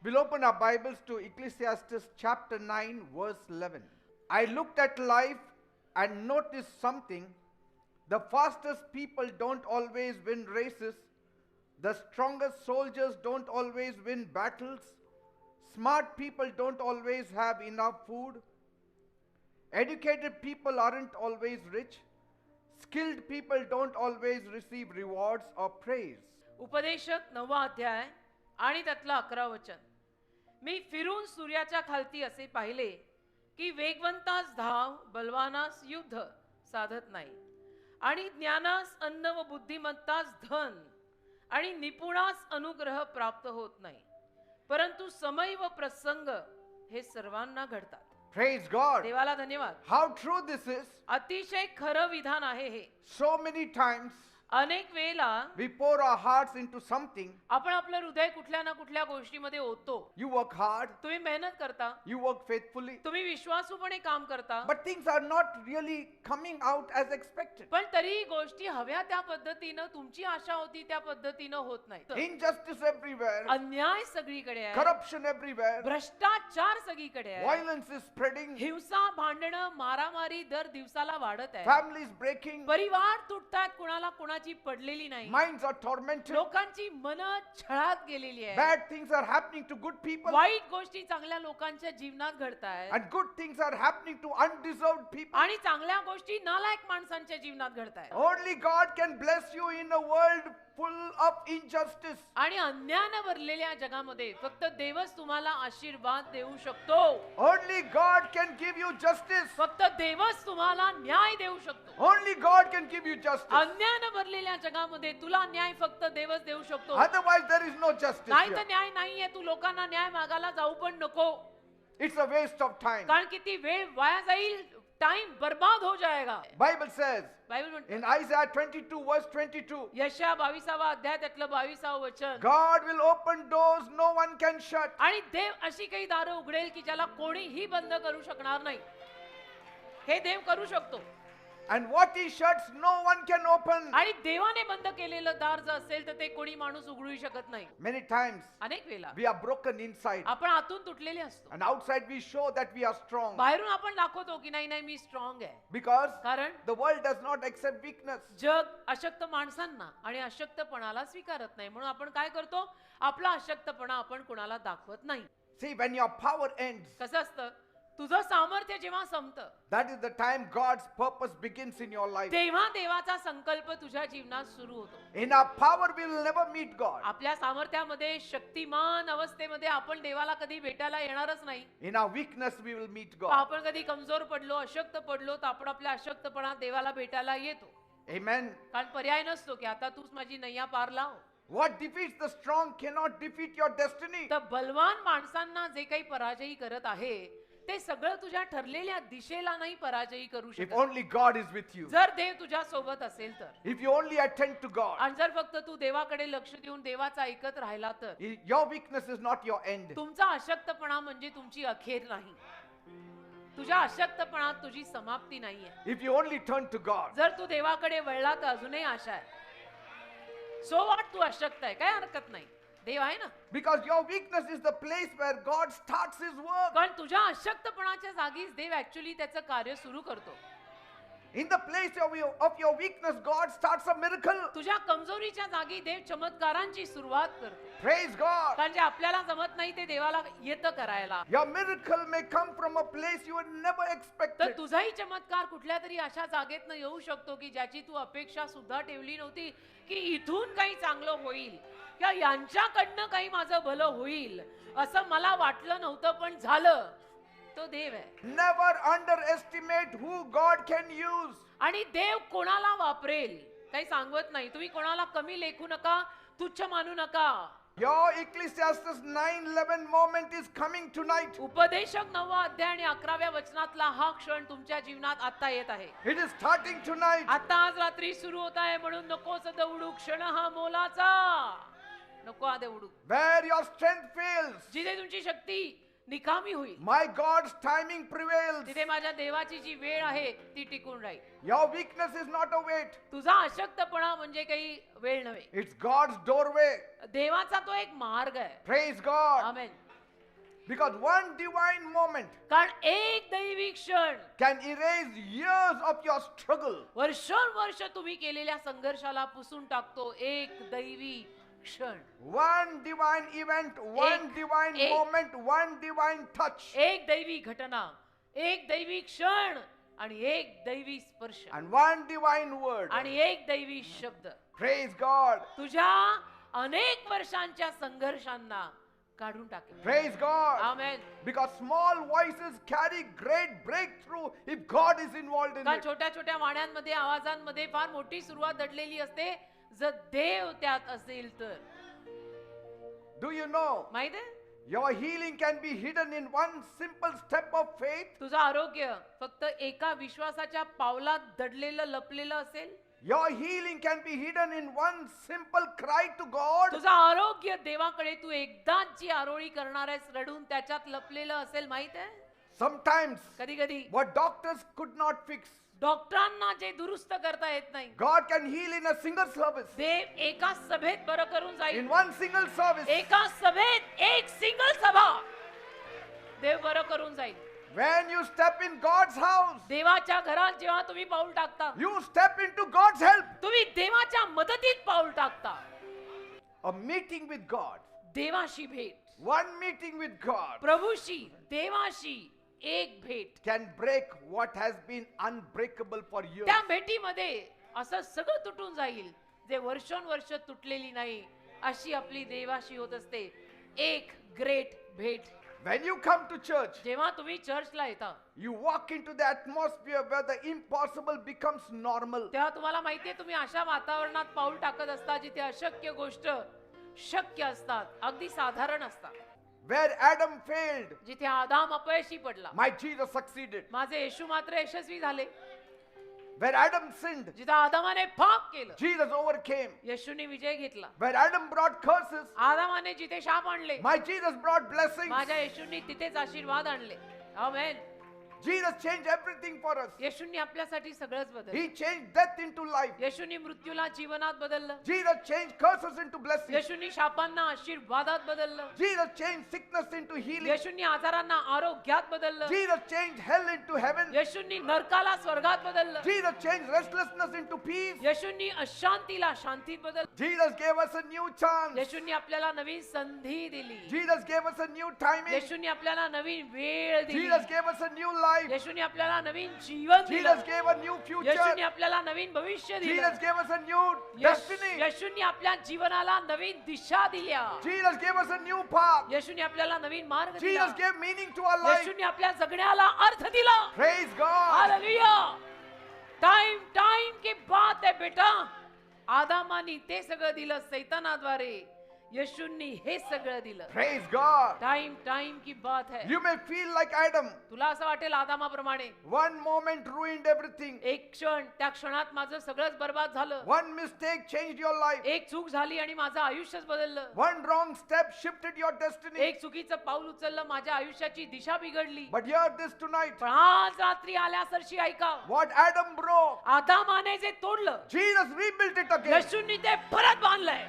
We'll open our Bibles to Ecclesiastes chapter 9, verse 11. I looked at life and noticed something. The fastest people don't always win races. The strongest soldiers don't always win battles. Smart people don't always have enough food. Educated people aren't always rich. Skilled people don't always receive rewards or praise. उपदेशक 9वा अध्याय आणि त्यातलं 11 वचन. मी फिरून सूर्याच्या खालती असे पाहिले की वेगवंतास धाव, बलवानास युद्ध साधत नाही, आणि ज्ञानास अन्न व बुद्धिमत्तास धन आणि निपुणास अनुग्रह प्राप्त होत नाही, परंतु समय व प्रसंग हे सर्वांना घडतात. Praise God. देवाला धन्यवाद. How true this is. अतिशय खरं विधान आहे हे. So many times अनेक वेळेला we pour our hearts into something. आपण आपलं हृदय कुठल्या ना कुठल्या गोष्टीमध्ये ओततो. You work hard. तुम्ही मेहनत करता, You work faithfully. तुम्ही विश्वासूपणे काम करता, But things are not really coming out as expected. पण तरीही गोष्टी हव्या त्या पद्धतीनं, तुमची आशा होती त्या पद्धतीनं होत नाही. Injustice everywhere. अन्याय सगळीकडे आहे, Corruption everywhere. भ्रष्टाचार सगळीकडे आहे, Violence is spreading. हिंसा, भांडणं, मारामारी दर दिवसाला वाढत आहे, Families breaking. परिवार तुटतात, कुणाला कुणाची पडलेली नाही, Minds are tormented. लोकांची मन छळात गेलेली आहे, Bad things are happening to good people. वाईट गोष्टी चांगल्या लोकांच्या जीवनात घडतायत, And good things are happening to undeserved people. आणि चांगल्या गोष्टी नालायक माणसांच्या जीवनात घडतायत. Only God can bless you in a world full of injustice. आणि अन्यायाने भरलेल्या जगामध्ये फक्त देवच तुम्हाला आशीर्वाद देऊ शकतो. Only God can give you justice. फक्त देवच तुम्हाला न्याय देऊ शकतो. Only God can give you justice. अन्यायाने भरलेल्या जगामध्ये तुला न्याय फक्त देवच देऊ शकतो. Otherwise there is no justice नाही तर here. न्याय नाहीये. तू लोकांना न्याय मागायला जाऊ पण नको, It's a waste of time. कारण की ती वेळ वाया जाईल, टाइम बर्बाद हो जाएगा. Bible says बायबल म्हणते in Isaiah 22 verse 22, यशया 22वा अध्याय त्यातलं 22वा वचन, God will open doors no one can shut. आणि देव अशी काही दारं उघडेल की ज्याला कोणीही बंद करू शकणार नाही. हे देव करू शकतो. And what he shuts no one can open. आणि देवाने बंद केलेलं दार जर असेल तर ते कोणी माणूस उघडू शकत नाही. Many times अनेक वेळा we are broken inside, आपण आतून तुटलेले असतो, and outside we show that we are strong, बाहेरून आपण दाखवतो की नाही नाही मी स्ट्रॉंग आहे. because कारण the world does not accept weakness. जग अशक्त माणसांना आणि अशक्तपणाला स्वीकारत नाही, म्हणून आपण काय करतो, आपला अशक्तपणा आपण कुणाला दाखवत नाही. See, when your power ends, कसं असतं, तुझं सामर्थ्य जेव्हा संपतं that is the time God's purpose begins in your life. तेव्हा देवाचा संकल्प तुझ्या जीवनात सुरू होतो. In our power we will never meet God. आपल्या सामर्थ्यामध्ये, शक्तिमान अवस्थेमध्ये आपण देवाला कधी भेटायला येणारच नाही. In our weakness we will meet God. आपण कधी कमजोर पडलो, अशक्त पडलो, तर आपण आपल्या अशक्तपणात देवाला भेटायला येतो. Amen. कारण पर्याय नसतो की आता तूच माझी नैया पार लाव. What defeats the strong cannot defeat your destiny. तर बलवान माणसांना जे काही पराजयी करत आहे ते सगळं तुझ्या ठरलेल्या दिशेला नाही पराजयी करू If शकत. only God is with you. जर देव तुझ्या सोबत असेल तर, If you only attend to God. आणि जर फक्त तू देवाकडे लक्ष देऊन देवाचं ऐकत राहिला तर, Your weakness is not your end. तुमचा अशक्तपणा म्हणजे तुमची अखेर नाही. तुझ्या अशक्तपणात तुझी समाप्ती नाहीये. If you only turn to God. जर तू देवाकडे वळला तर अजूनही आशा आहे. सो व्हॉट, तू अशक्त आहे, काय हरकत नाही, देव आहे ना. Because your weakness is the place where God starts his work. कारण तुझ्या अशक्तपणाच्या जागीच देव ऍक्च्युअली त्याचं कार्य सुरू करतो. In the place of your weakness, God starts a miracle. तुझ्या कमजोरीच्या जागी देव चमत्कारांची सुरुवात करतो. Praise God. कारण जे आपल्याला जमत नाही ते देवाला येतं करायला. Your miracle may come from a place you had never तर expected. तुझाही चमत्कार कुठल्या तरी अशा जागेतनं येऊ शकतो की ज्याची तू अपेक्षा सुद्धा ठेवली नव्हती, की इथून काही चांगलं होईल किंवा यांच्याकडनं काही माझं भलं होईल असं मला वाटलं नव्हतं, पण झालं. तो देव आहे. Never underestimate who God can use. आणि देव कोणाला वापरेल काही सांगत नाही. तुम्ही कोणाला कमी लेखू नका, तुच्छ मानू नका. Your Ecclesiastes 9:11 moment is coming tonight. उपदेशक 9वा अध्याय आणि 11व्या वचनातला हा क्षण तुमच्या जीवनात आता येत आहे. It is starting tonight. आता आज रात्री सुरू होत आहे, म्हणून नकोच दौडू, क्षण हा मोलाचा. नको आदे उडू. Where your strength fails, जिथे तुमची शक्ती निकामी होईल, my God's timing prevails. तिथे माझ्या देवाची जी वेळ आहे ती टिकून राहील. Your weakness is not a weight. तुझा अशक्तपणा म्हणजे काही वेळ नव्हे, It's God's doorway. देवाचा तो एक मार्ग आहे. Praise God. Amen. Because one divine moment कारण एक दैवी क्षण can erase years of your struggle. वर्षानुवर्ष तुम्ही केलेल्या संघर्षाला पुसून टाकतो. एक दैवी क्षण, One divine event, one divine एक- moment, one divine touch. एक दैवी घटना, एक दैवी क्षण आणि एक दैवी स्पर्श And one divine word. आणि एक दैवी शब्द Praise God. तुझ्या अनेक वर्षांच्या संघर्षांना काढून टाकेल. Praise God. Amen. Because small voices carry great breakthrough if God is involved in का it. छोट्या छोट्या वाण्यांमध्ये आवाजांमध्ये फार मोठी सुरुवात दडलेली असते जर देव त्यात असेल तर. Do you know माहित आहे your healing can be hidden in one simple step of faith? तुझं आरोग्य फक्त एका विश्वासाच्या पावलात दडलेलं लपलेलं असेल. Your healing can be hidden in one simple cry to God. तुझं आरोग्य देवाकडे तू एकदाच जी आरोळी करणार आहेस रडून त्याच्यात लपलेलं असेल. माहित आहे Sometimes कधी कधी what doctors could not fix, डॉक्टरांना जे दुरुस्त करता येत नाही God can heal in a single service. देव एका सभेत बरं करून In जाईल. one single service. एका सभेत एक सिंगल सभा देव बरं करून जाईल. When you step in God's house, देवाच्या घरात जेव्हा तुम्ही पाऊल टाकता you step into God's help. तुम्ही देवाच्या मदतीत पाऊल टाकता. A meeting with God. देवाशी भेट, One meeting with God प्रभूशी देवाशी एक भेट, can break what has been unbreakable for years. त्या भेटीमध्ये असं सगळं तुटून जाईल जे वर्षानुवर्ष तुटलेली नाही. अशी आपली देवाशी होत असते एक ग्रेट भेट. When you come to church, जेव्हा तुम्ही चर्चला येता you walk into the atmosphere where the impossible becomes normal. तेव्हा तुम्हाला माहितीये तुम्ही अशा वातावरणात पाऊल टाकत असता जिथे अशक्य गोष्ट शक्य असतात, अगदी साधारण असतात. Where Adam failed, जिथे आदाम अपयशी पडला my Jesus succeeded. माझे येशू मात्र यशस्वी झाले. Where Adam sinned, जिथे आदामाने पाप केलं Jesus overcame. येशूने विजय घेतला. Where Adam brought curses, आदामाने जिथे शाप आणले my Jesus brought blessings. माझ्या येशूंनी तिथेच आशीर्वाद आणले. आमेन. Jesus changed everything for us. येशूंनी आपल्यासाठी सगळंच बदललं. He changed death into life. येशूंनी मृत्यूला जीवनात बदललं. Jesus changed curses into blessings. येशूंनी शापांना आशीर्वादात बदललं. Jesus changed sickness into healing. येशूंनी आजारांना आरोग्यात बदललं. Jesus changed hell into heaven. येशूंनी नरकाला स्वर्गात बदललं. Jesus changed restlessness into peace. येशूंनी अशांतीला शांतीत बदललं. Jesus gave us a new chance. येशूंनी आपल्याला नवीन संधी दिली. Jesus gave us a new timing. येशूंनी आपल्याला नवीन वेळ दिली. Jesus gave us a new life. येशूंनी आपल्याला नवीन जीवन दिलं. Jesus gave a new येशूंनी future. आपल्याला नवीन भविष्य दिलं. Jesus gave us a new destiny. येशूंनी आपल्या जीवनाला नवीन दिशा दिल्या. Jesus gave us a new path. येशूंनी आपल्याला नवीन मार्ग दिला. Jesus gave meaning to our life. येशूंनी आपल्या जगण्याला अर्थ दिला. Praise God. हालेलुया. टाइम की बात है बेटा. आदामानी ते सगळं दिलं सैतानाद्वारे. येशूंनी हे सगळं दिलं. Praise God. टाइम की बात है. You may feel like Adam. तुला असं वाटेल आदामाप्रमाणे One moment ruined everything. एक क्षण त्या क्षणात माझं सगळंच बर्बाद झालं. One mistake changed your life. एक चूक झाली आणि माझं आयुष्यच बदललं. One wrong step shifted your destiny. एक चुकीचं पाऊल उचललं माझ्या आयुष्याची दिशा बिघडली. But hear this tonight. पण आज रात्री आल्यासरशी ऐका. What Adam broke, आदामाने जे तोडलं Jesus rebuilt it again. येशूंनी ते परत बांधलंय.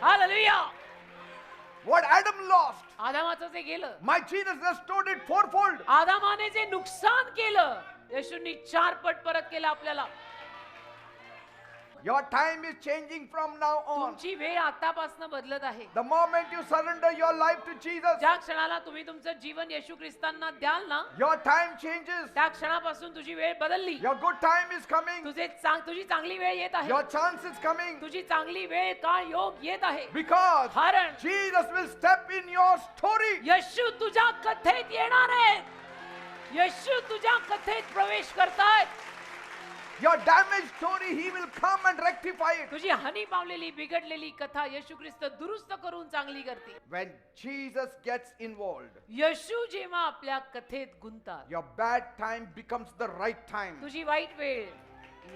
हालेलुया. What Adam lost, आदामाचं जे गेलं my Jesus restored it fourfold. आदामाने जे नुकसान केलं येशूंनी 4 पट परत केलं आपल्याला. Your time is changing from now on. तुमची वेळ आतापासून बदलत आहे. The moment you surrender your life to Jesus, ज्या क्षणाला तुम्ही तुमचं जीवन येशू ख्रिस्तांना द्याल ना your time changes. त्या क्षणापासून तुझी वेळ बदलली. Your good time is coming. तुझी चांगली वेळ येत आहे. Your chance is coming. तुझी चांगली वेळ काळ योग येत आहे. Because कारण Jesus will step in your story. येशू तुझ्या कथेत येणार आहे. येशू तुझ्या कथेत प्रवेश करतायत. Your damaged story, He will come and rectify it. तुझी हानी पावलेली बिघडलेली कथा येशू ख्रिस्त दुरुस्त करून चांगली करते. When Jesus gets involved, येशू जेव्हा आपल्या कथेत गुंततात your bad time becomes the right time. तुझी वाईट वेळ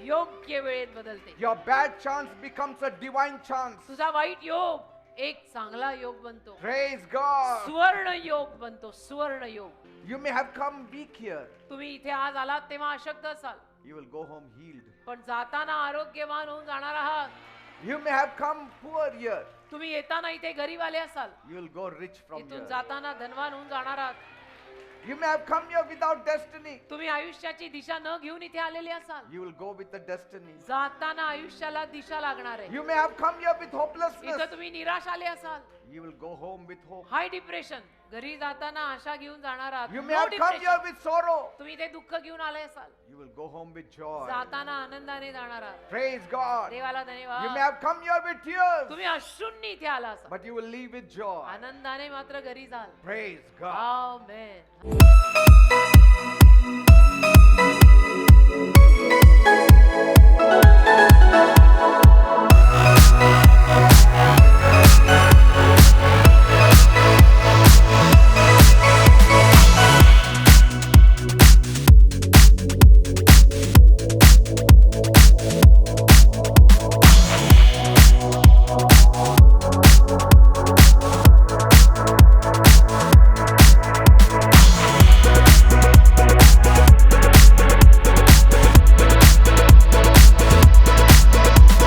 योग्य वेळेत बदलते. Your bad chance becomes a divine chance. तुझा वाईट योग एक चांगला योग बनतो. Praise God. सुवर्ण योग बनतो. सुवर्ण योग. You may have come weak here. तुम्ही इथे आज आलात तेव्हा अशक्त असाल You will go home healed. पण जाताना आरोग्यवान होऊन जाणार आहात. You may have come poor here. तुम्ही येताना इथे गरीब आले असाल, You will go rich from इथून here. जाताना धनवान होऊन जाणार आहात. You may have come here without destiny. तुम्ही आयुष्याची दिशा न घेऊन इथे आलेले असाल, You will go with the destiny. जाताना आयुष्याला दिशा लागणार आहे. You may have come here with hopelessness. इथं तुम्ही निराश आले असाल, You will go home with hope. High depression, घरी जाताना आशा घेऊन जाणार आहात. You may No have come here depression. with sorrow. तुम्ही इथे दुःख घेऊन आले असाल, You will go home with joy. जाताना आनंदाने जाणार आहात. Praise God. देवाला You may धन्यवाद. have come here with tears, तुम्ही अश्रूंनी इथे आला असाल, but you will leave with joy. आनंदाने मात्र घरी जाल. Praise God. आमेन.